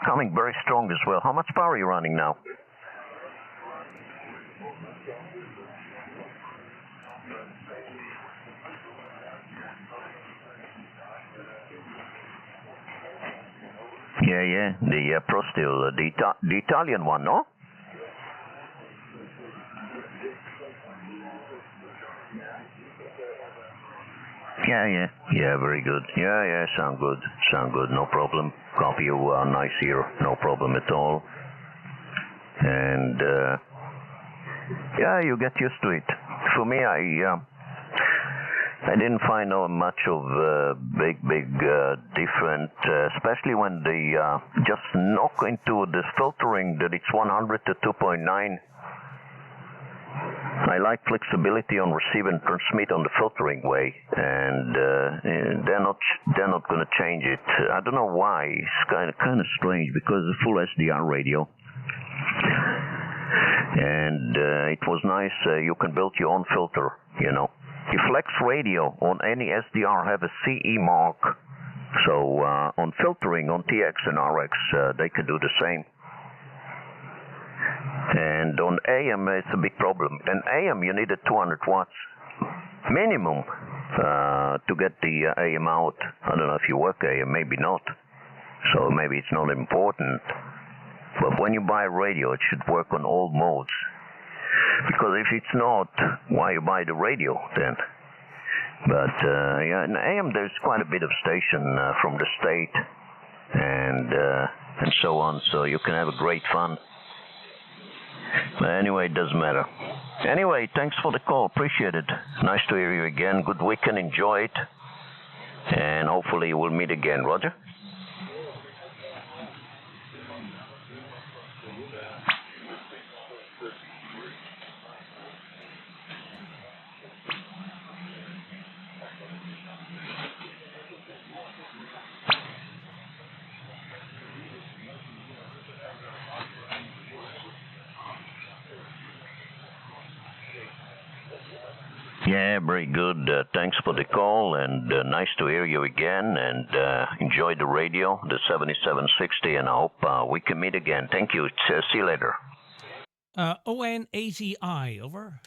coming very strong as well. How much power are you running now? Yeah, the Pro Steel, the Italian one, no? Yeah, very good. Yeah, sound good, no problem. Copy you nice here, no problem at all. And yeah, you get used to it. For me, I didn't find much of big different, especially when they just knock into the filtering that it's 100 to 2.9. I like flexibility on receive and transmit on the filtering way, and they're not going to change it. I don't know why. It's kind of strange because it's a full SDR radio, and it was nice. You can build your own filter, you know. The Flex radio on any SDR have a CE mark, so on filtering on TX and RX they can do the same. And on AM it's a big problem. And AM you need a 200 watts minimum to get the AM out. I don't know if you work AM, maybe not. So maybe it's not important. But when you buy a radio, it should work on all modes. Because if it's not, why you buy the radio then? But yeah, in AM there's quite a bit of station from the state and so on. So you can have a great fun. But anyway, it doesn't matter. Anyway, thanks for the call. Appreciate it. Nice to hear you again. Good weekend. Enjoy it. And hopefully we'll meet again. Roger? Yeah, very good. Thanks for the call, and nice to hear you again. And enjoy the radio, the 7760, and I hope we can meet again. Thank you. See you later. ON80I, over.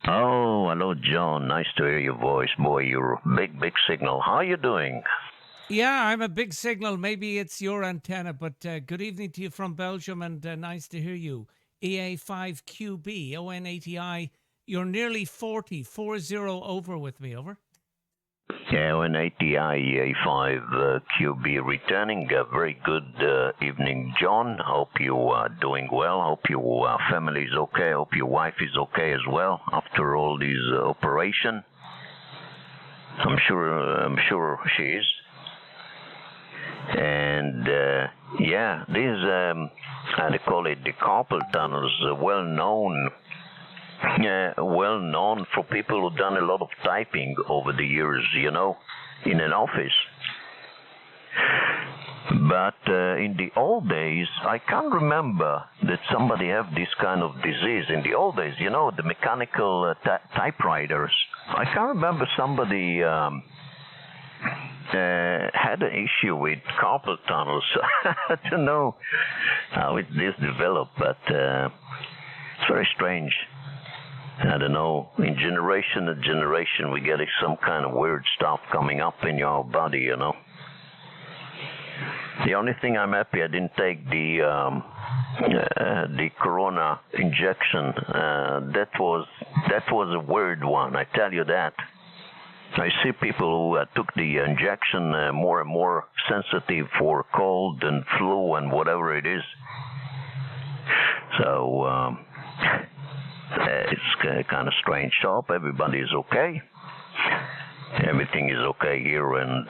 Oh, hello, John. Nice to hear your voice. Boy, you're a big signal. How are you doing? Yeah, I'm a big signal. Maybe it's your antenna, but good evening to you from Belgium, and nice to hear you. EA5QB, ON80I. You're nearly 40 over with me, over. Yeah, ON80I, EA5QB returning. Very good evening, John. Hope you are doing well. Hope your family is okay. Hope your wife is okay as well after all this operation. I'm sure she is. And yeah, this how they call it, the carpal tunnel is well known for people who've done a lot of typing over the years, you know, in an office. But in the old days, I can't remember that somebody have this kind of disease. In the old days, you know, the mechanical typewriters. I can't remember somebody had an issue with carpal tunnel. So I don't know how this developed, but it's very strange. I don't know, in generation to generation we get some kind of weird stuff coming up in your body, you know. The only thing I'm happy I didn't take the corona injection. That was a weird one, I tell you that. I see people who took the injection more and more sensitive for cold and flu and whatever it is. So it's kind of strange. So I hope everybody is okay. Everything is okay here, and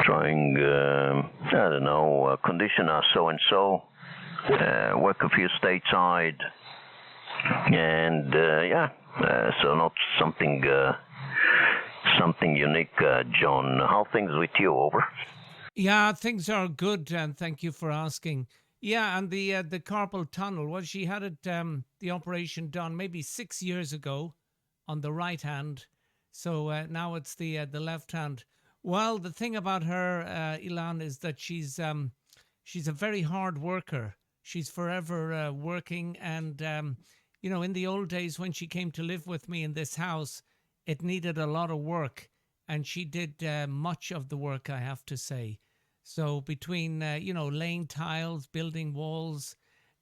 trying, I don't know, conditioner so-and-so, work a few stateside, and yeah, so not something unique, John. How things with you, over? Yeah, things are good, and thank you for asking. Yeah, and the carpal tunnel, well, she had it, the operation done maybe 6 years ago on the right hand. So now it's the left hand. Well, the thing about her, Ilan, is that she's a very hard worker. She's forever working, and in the old days when she came to live with me in this house, it needed a lot of work, and she did much of the work, I have to say. So between laying tiles, building walls,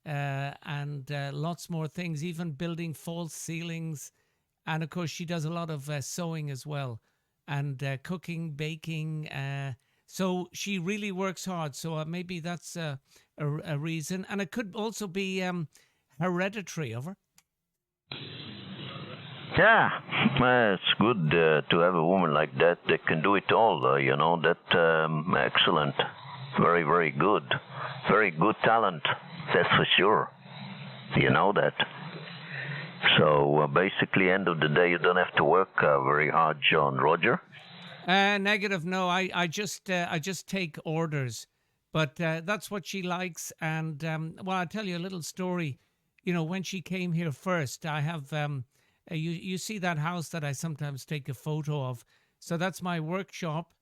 and lots more things, even building false ceilings, and of course she does a lot of sewing as well, and cooking, baking. So she really works hard. So maybe that's a reason, and it could also be hereditary. Over. Yeah, it's good to have a woman like that that can do it all. That excellent, very very good, very good talent. That's for sure. You know that. So basically, end of the day, you don't have to work very hard, John. Roger. Negative. No, I just take orders, but that's what she likes. And well, I'll tell you a little story. When she came here first, I have you see that house that I sometimes take a photo of. So that's my workshop.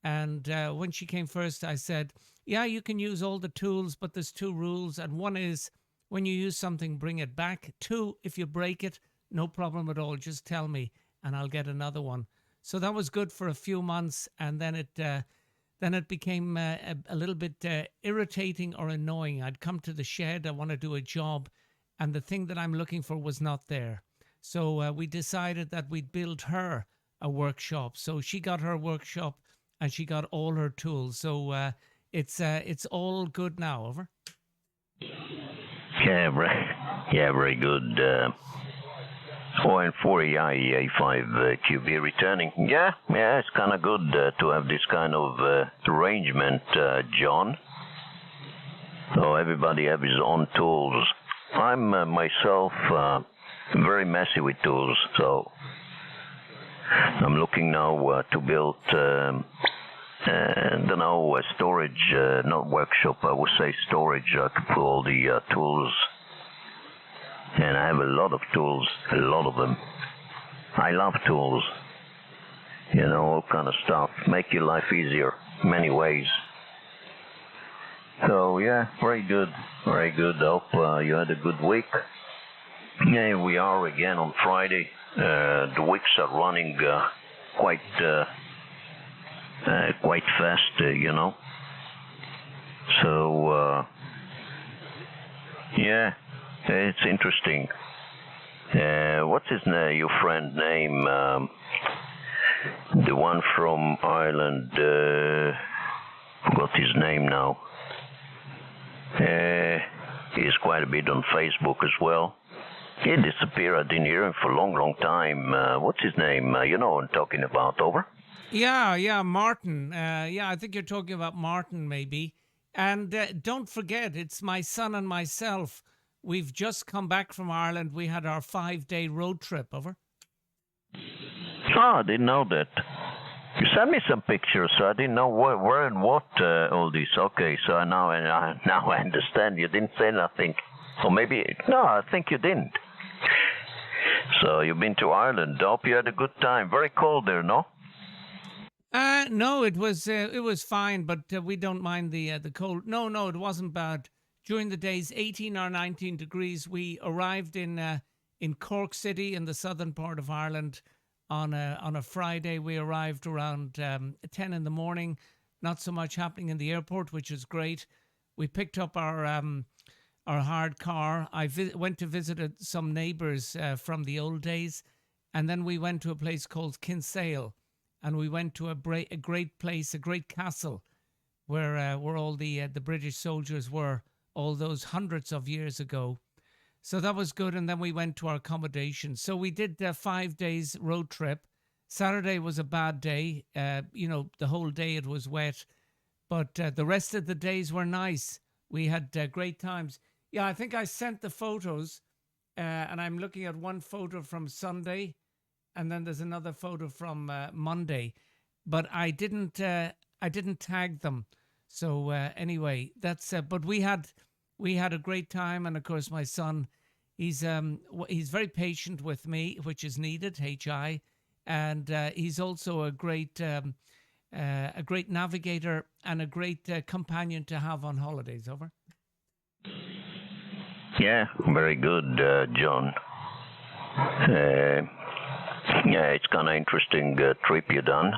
And when she came first, I said, "Yeah, you can use all the tools, but there's two rules. And one is when you use something, bring it back. Two, if you break it, no problem at all. Just tell me, and I'll get another one." So that was good for a few months, and then it became a little bit irritating or annoying. I'd come to the shed, I want to do a job, and the thing that I'm looking for was not there. So we decided that we'd build her a workshop. So she got her workshop, and she got all her tools. So it's all good now. Over. Yeah, very good. And for EA5QB returning. Yeah, it's kind of good to have this kind of arrangement, John. So everybody have his own tools. I'm myself very messy with tools, so I'm looking now to build, don't know, a storage, not workshop, I would say storage. I could put all the tools. And I have a lot of tools, a lot of them. I love tools. All kind of stuff. Make your life easier, many ways. So yeah, very good, very good. I hope you had a good week. Yeah, we are again on Friday. The weeks are running quite fast, So yeah. It's interesting. What's his name? Your friend name? The one from Ireland. Forgot his name now. He's quite a bit on Facebook as well. He disappeared. I didn't hear him for a long, long time. What's his name? You know what I'm talking about. Over. Yeah, Martin. Yeah, I think you're talking about Martin, maybe. And don't forget, it's my son and myself. We've just come back from Ireland. We had our 5-day road trip. Over. Oh, I didn't know that. You sent me some pictures, so I didn't know where and what all this. Okay, so now I understand. You didn't say nothing. Or maybe, no, I think you didn't. So you've been to Ireland. I hope you had a good time. Very cold there, no? No, it was fine, but we don't mind the cold. No, it wasn't bad. During the days, 18 or 19 degrees, we arrived in Cork City in the southern part of Ireland on a Friday. We arrived around 10 in the morning. Not so much happening in the airport, which is great. We picked up our hard car. I went to visit some neighbours from the old days, and then we went to a place called Kinsale, and we went to a great place, a great castle, where all the British soldiers were all those hundreds of years ago. So that was good. And then we went to our accommodation. So we did 5 days road trip. Saturday was a bad day. The whole day it was wet. But the rest of the days were nice. We had great times. Yeah, I think I sent the photos. And I'm looking at one photo from Sunday. And then there's another photo from Monday. But I didn't tag them. So anyway, that's. But we had a great time, and of course, my son, he's very patient with me, which is needed. HI, and he's also a great a great navigator and a great companion to have on holidays. Over. Yeah, very good, John. Yeah, it's kind of interesting trip you done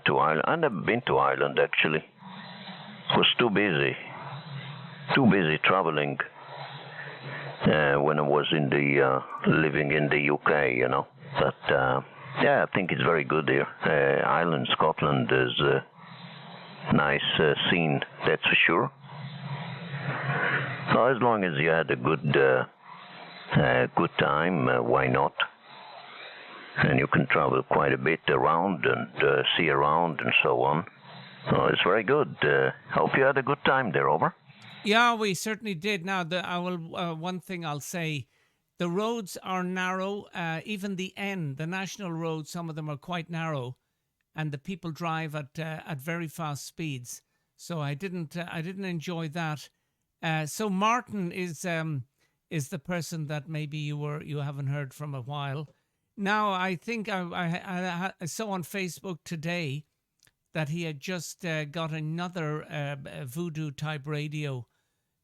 to Ireland. I've never been to Ireland actually. Was too busy traveling when I was in the living in the UK, you know. But yeah, I think it's very good here. Ireland, Scotland is a nice scene, that's for sure. So as long as you had a good time, why not? And you can travel quite a bit around and see around and so on. So it's very good. Hope you had a good time there, over. Yeah, we certainly did. Now, one thing I'll say, the roads are narrow. Even the national roads, some of them are quite narrow, and the people drive at very fast speeds. So I didn't enjoy that. So Martin is the person that maybe you haven't heard from a while. Now I think I saw on Facebook today that he had just got another voodoo type radio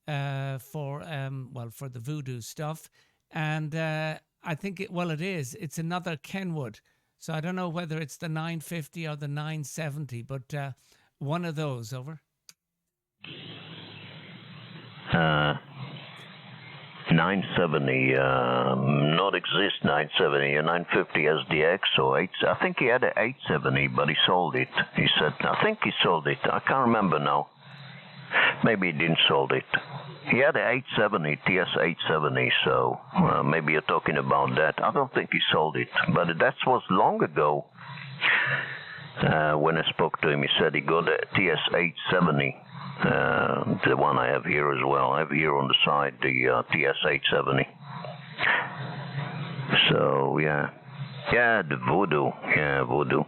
for the voodoo stuff, and I think it's another Kenwood. So I don't know whether it's the 950 or the 970, but one of those. Over. 970, not exist 970, a 950 SDX or 8. I think he had an 870, but he sold it. He said, I think he sold it. I can't remember now. Maybe he didn't sold it. He had an 870, TS 870, so maybe you're talking about that. I don't think he sold it, but that was long ago. When I spoke to him, he said he got a TS 870. The one I have here as well. I have here on the side the TS 870. So yeah, the voodoo. Yeah, voodoo.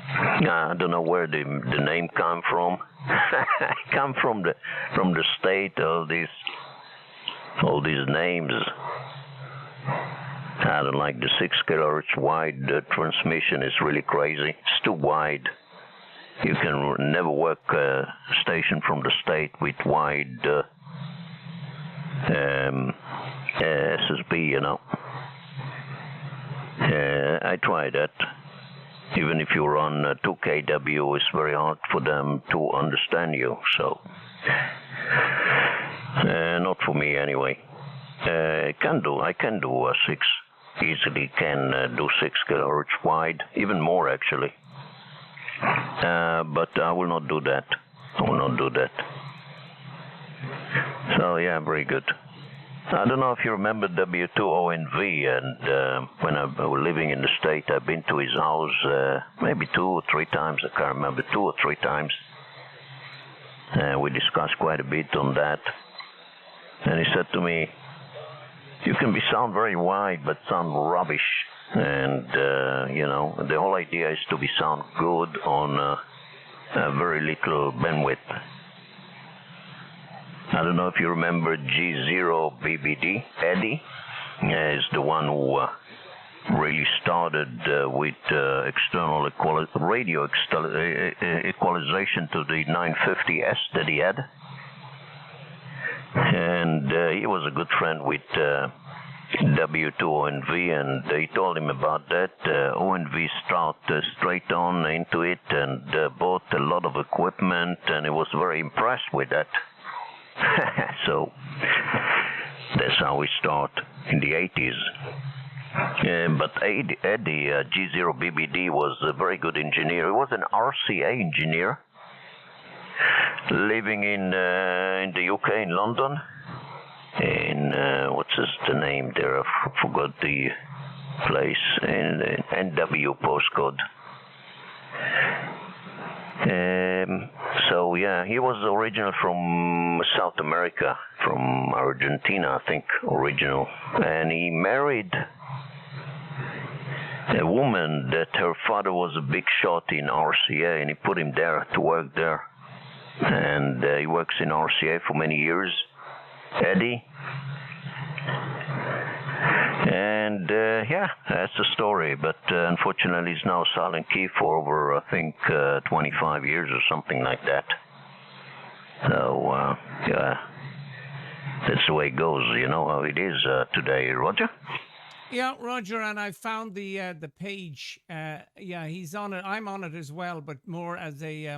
I don't know where the name come from. It come from the state. All these names. I don't like the 6 kHz wide transmission. Is really crazy. It's too wide. You can never work a station from the state with wide SSB, you know. I tried that. Even if you run 2 kW, it's very hard for them to understand you. So, not for me anyway. I can do 6. Easily can do 6 kHz wide, even more actually. But I will not do that. So yeah, very good. I don't know if you remember W2ONV, and when I was living in the state, I've been to his house maybe 2 or 3 times. I can't remember, 2 or 3 times. We discussed quite a bit on that, and he said to me, "You can sound very wide, but sound rubbish." And you know, the whole idea is to sound good on very little bandwidth. I don't know if you remember G0BBD. Eddie is the one who really started with external radio equalization to the 950S that he had. And he was a good friend with W2ONV, and he told him about that. ONV started straight on into it and bought a lot of equipment, and he was very impressed with that. So that's how we start in the 80s. But Eddie, G0BBD, was a very good engineer. He was an RCA engineer living in the UK, in London. In what's the name there? I forgot the place. In NW postcode. So yeah, he was original from South America, from Argentina, I think, original, and he married a woman that her father was a big shot in RCA, and he put him there to work there, and he works in RCA for many years. Eddie. And yeah, that's the story. But unfortunately, it's now silent key for over, I think, 25 years or something like that. So yeah, that's the way it goes. You know how it is today, Roger. Yeah, Roger, and I found the page. Yeah, he's on it. I'm on it as well, but more as a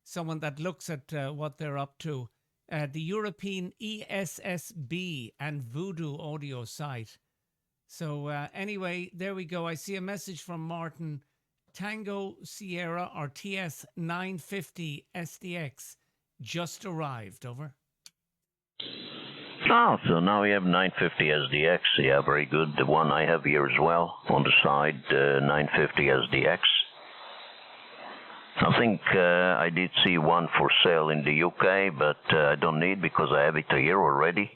someone that looks at what they're up to. The European ESSB and Voodoo audio site. So anyway, there we go. I see a message from Martin. Tango Sierra or TS 950 SDX just arrived. Over. Oh, so now we have 950 SDX. Yeah, very good. The one I have here as well on the side, 950 SDX. I think I did see one for sale in the UK, but I don't need because I have it here already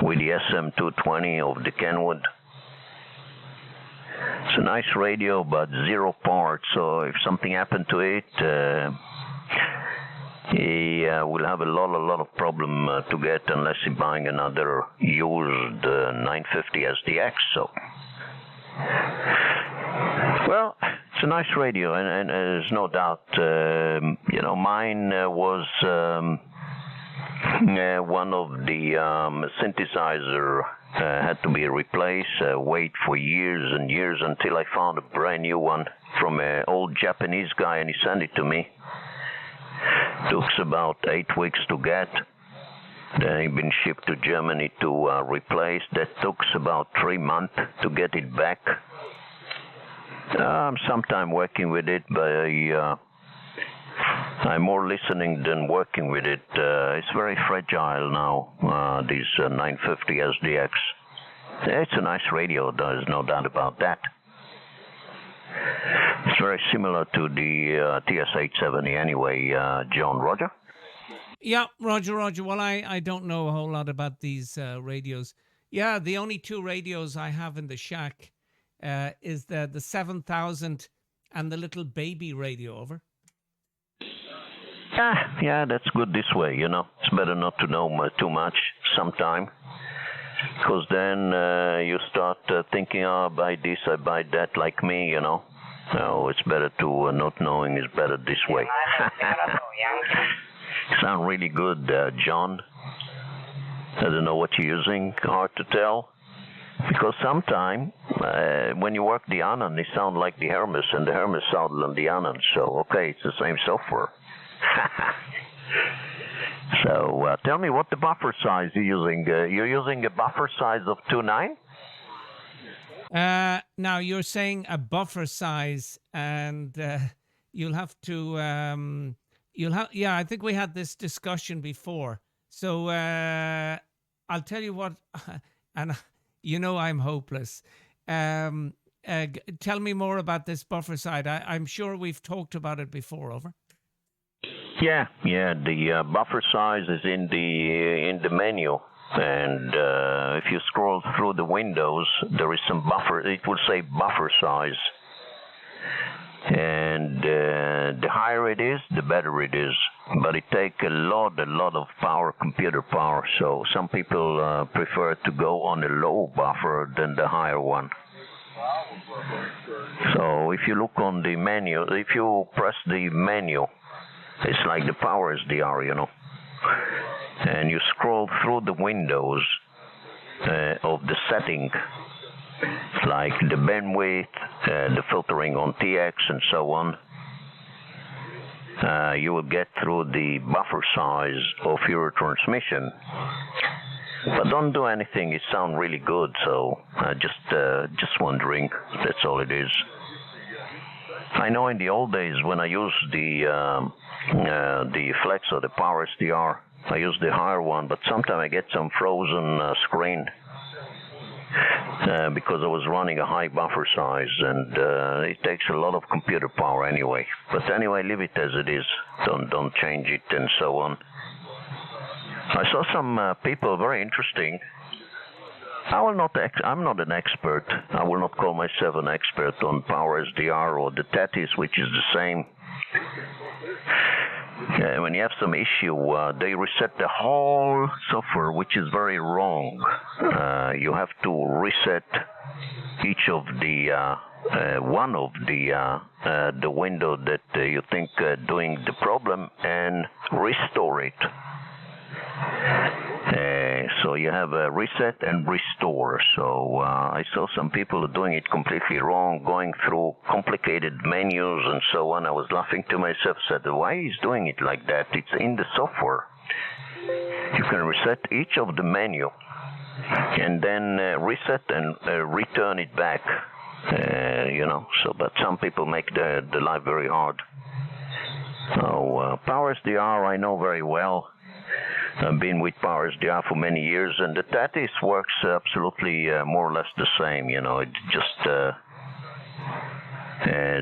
with the SM220 of the Kenwood. It's a nice radio, but 0 parts, so if something happened to it, he will have a lot of problem to get unless he's buying another used 950 SDX. So, well, it's a nice radio, and there's no doubt. You know, mine was one of the synthesizer had to be replaced. Wait for years and years until I found a brand new one from an old Japanese guy, and he sent it to me. Took about 8 weeks to get. Then it been shipped to Germany to replace. That took about 3 months to get it back. I'm sometime working with it, but I'm more listening than working with it. It's very fragile now, this 950 SDX. It's a nice radio, there's no doubt about that. It's very similar to the TS870 anyway, John. Roger? Yeah, Roger. Well, I don't know a whole lot about these radios. Yeah, the only 2 radios I have in the shack is the 7000 and the little baby radio. Over. Yeah, that's good this way, you know. It's better not to know too much sometime. Because then you start thinking, oh, I buy this, I buy that, like me, you know. So it's better to not knowing is better this way. Sound really good, John. I don't know what you're using, hard to tell. Because sometimes when you work the Anand, they sound like the Hermes, and the Hermes sound like the Anand. So, okay, it's the same software. So tell me what the buffer size you're using. You're using a buffer size of 2.9? Now you're saying a buffer size, and you'll have to yeah, I think we had this discussion before. So I'll tell you what, and you know I'm hopeless. Tell me more about this buffer size. I'm sure we've talked about it before. Over. Yeah. The buffer size is in the menu, and if you scroll through the windows, there is some buffer. It will say buffer size, and the higher it is, the better it is. But it takes a lot of power, computer power. So some people prefer to go on a low buffer than the higher one. So if you look on the menu, if you press the menu, it's like the power SDR, you know. And you scroll through the windows of the setting, like the bandwidth, the filtering on TX, and so on. You will get through the buffer size of your transmission. But don't do anything. It sounds really good. So just wondering. That's all it is. I know in the old days when I used the Flex or the Power SDR, I use the higher one, but sometimes I get some frozen screen because I was running a high buffer size, and it takes a lot of computer power anyway. But anyway, leave it as it is. Don't change it and so on. I saw some people, very interesting. I'm not an expert. I will not call myself an expert on Power SDR or the Tetis, which is the same. when you have some issue, they reset the whole software, which is very wrong. You have to reset each of the one of the window that you think doing the problem and restore it. So you have a reset and restore. So I saw some people doing it completely wrong, going through complicated menus and so on. I was laughing to myself, said, why is doing it like that? It's in the software. You can reset each of the menu and then reset and return it back. But some people make the life very hard. So PowerSDR I know very well. I've been with PowerSDR for many years, and the Tatis works absolutely more or less the same. It just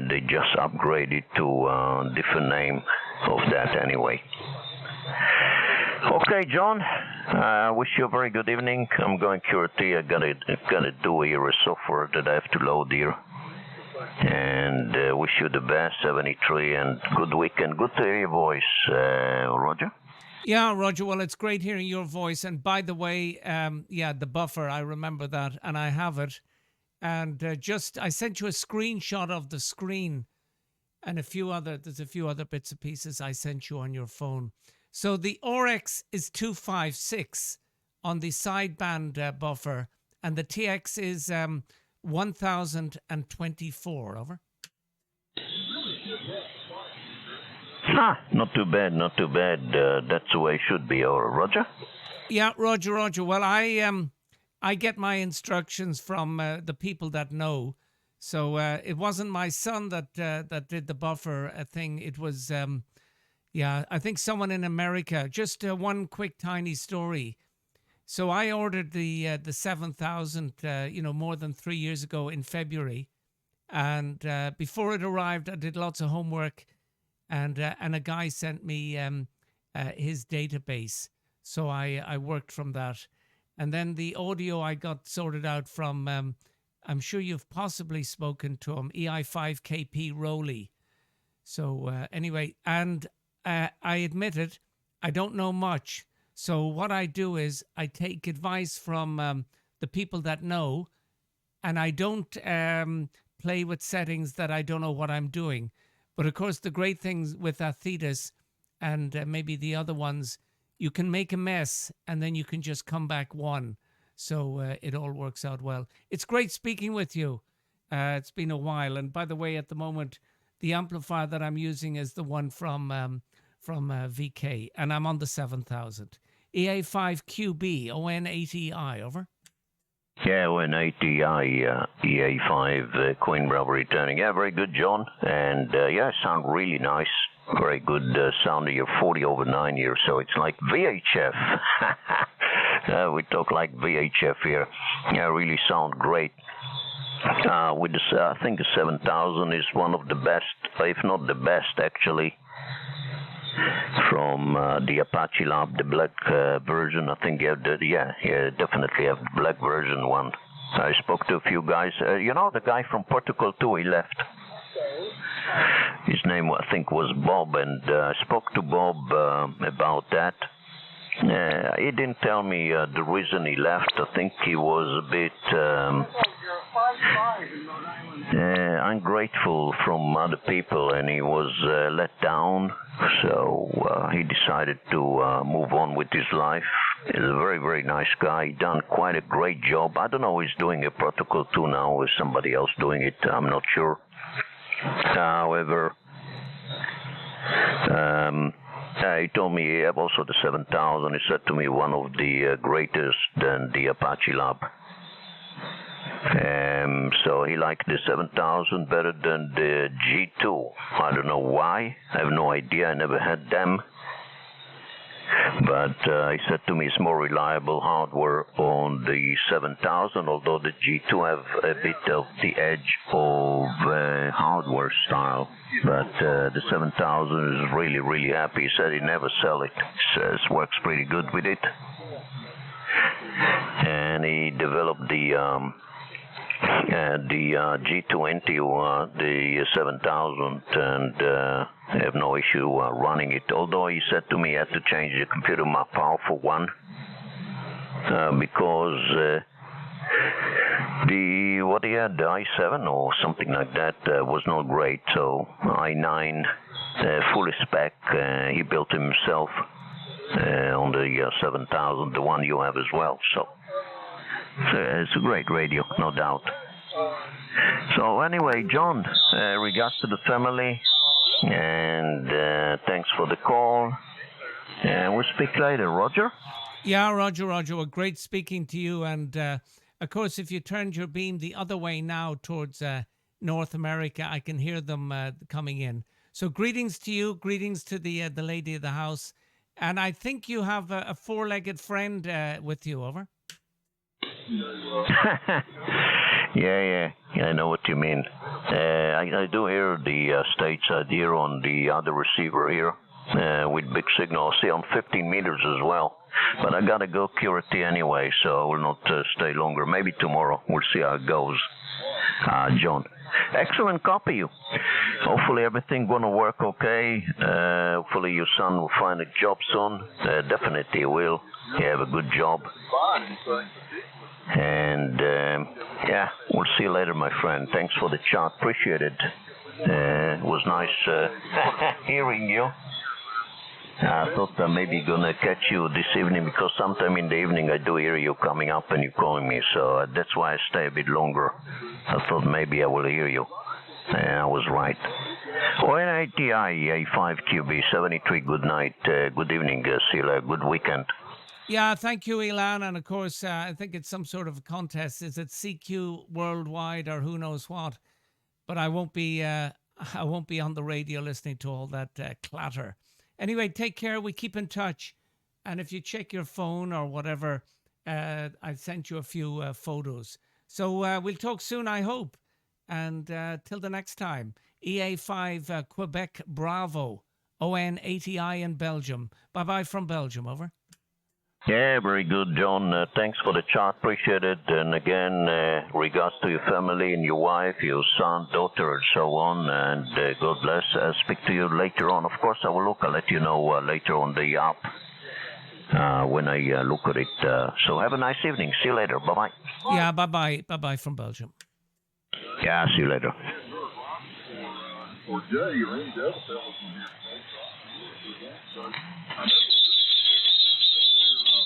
they just upgraded to a different name of that anyway. Okay, John. I wish you a very good evening. I'm going QRT. I gotta do here a software that I have to load here. And wish you the best, 73, and good weekend. Good to hear your voice, Roger. Yeah, Roger. Well, it's great hearing your voice. And by the way, the buffer, I remember that, and I have it. And I sent you a screenshot of the screen, and there's a few other bits and pieces I sent you on your phone. So the RX is 256 on the sideband buffer, and the TX is 1024. Over. Not too bad, not too bad. That's the way it should be, or Roger? Yeah, Roger. Well, I get my instructions from the people that know. So it wasn't my son that did the buffer thing. It was, I think someone in America. Just one quick tiny story. So I ordered the 7000, more than 3 years ago in February, and before it arrived, I did lots of homework. And a guy sent me his database, so I worked from that. And then the audio I got sorted out from, I'm sure you've possibly spoken to him, EI5QB Rowley. So anyway, and I admit it, I don't know much. So what I do is I take advice from the people that know, and I don't play with settings that I don't know what I'm doing. But of course, the great things with Athetus and maybe the other ones, you can make a mess and then you can just come back one. So it all works out well. It's great speaking with you. It's been a while. And by the way, at the moment, the amplifier that I'm using is the one from VK, and I'm on the 7000. EA5QB, ON80i, over. Yeah, ON80i, EA5, Queen Bravo returning. Yeah, very good, John. And sound really nice. Very good sound of your 40/9 here, so it's like VHF. We talk like VHF here. Yeah, really sound great. With this, I think the 7000 is one of the best, if not the best, actually. From the Apache Lab, the black version. I think you have definitely have the black version one. I spoke to a few guys. The guy from Protocol 2, he left. His name, I think, was Bob, and I spoke to Bob about that. He didn't tell me the reason he left. I think he was a bit ungrateful from other people, and he was let down. So he decided to move on with his life. He's a very, very nice guy. He done quite a great job. I don't know if he's doing a Protocol 2 now or somebody else doing it. I'm not sure. However, he told me he have also the 7000. He said to me one of the greatest in the Apache Lab. So he liked the 7000 better than the G2. I don't know why. I have no idea. I never had them. But he said to me it's more reliable hardware on the 7000, although the G2 have a bit of the edge of hardware style. But the 7000 is really, really happy. He said he never sell it. He says works pretty good with it. And he developed the the G20 or the 7000, and I have no issue running it. Although he said to me I had to change the computer more powerful one because what he had, the i7 or something like that, was not great. So i9 fully spec, he built himself on the 7000, the one you have as well. So it's a great radio, no doubt. So anyway, John, regards to the family, and thanks for the call. We'll speak later, Roger? Yeah, Roger. Well, great speaking to you. And of course, if you turned your beam the other way now towards North America, I can hear them coming in. So greetings to you, greetings to the lady of the house. And I think you have a four-legged friend with you, over. Yeah, I know what you mean. I do hear the stateside here on the other receiver here with big signal. I see on 15 meters as well. But I gotta go Curity anyway, so I will not stay longer. Maybe tomorrow. We'll see how it goes. John. Excellent copy you. Hopefully everything gonna work okay. Hopefully your son will find a job soon. Definitely will. You have a good job. And yeah, we'll see you later, my friend. Thanks for the chat. Appreciate it. It was nice hearing you. I thought I maybe gonna catch you this evening because sometime in the evening I do hear you coming up and you calling me, so that's why I stay a bit longer. I thought maybe I will hear you. I was right. ONATI EA5QB 73. Good night. Good evening, Sila. Good weekend. Yeah, thank you, Ilan. And of course, I think it's some sort of a contest. Is it CQ Worldwide or who knows what? But I won't be on the radio listening to all that clatter. Anyway, take care. We keep in touch. And if you check your phone or whatever, I sent you a few photos. So we'll talk soon, I hope. And till the next time, EA5 Quebec Bravo, ON80I in Belgium. Bye-bye from Belgium, over. Yeah, very good, John. Thanks for the chat. Appreciate it. And again, regards to your family and your wife, your son, daughter, and so on. And God bless. I'll speak to you later on. Of course, I will look. I'll let you know later on the app when I look at it. So have a nice evening. See you later. Bye-bye. Yeah, bye-bye. Bye-bye from Belgium. Yeah, see you later. Well, Jay, you ring the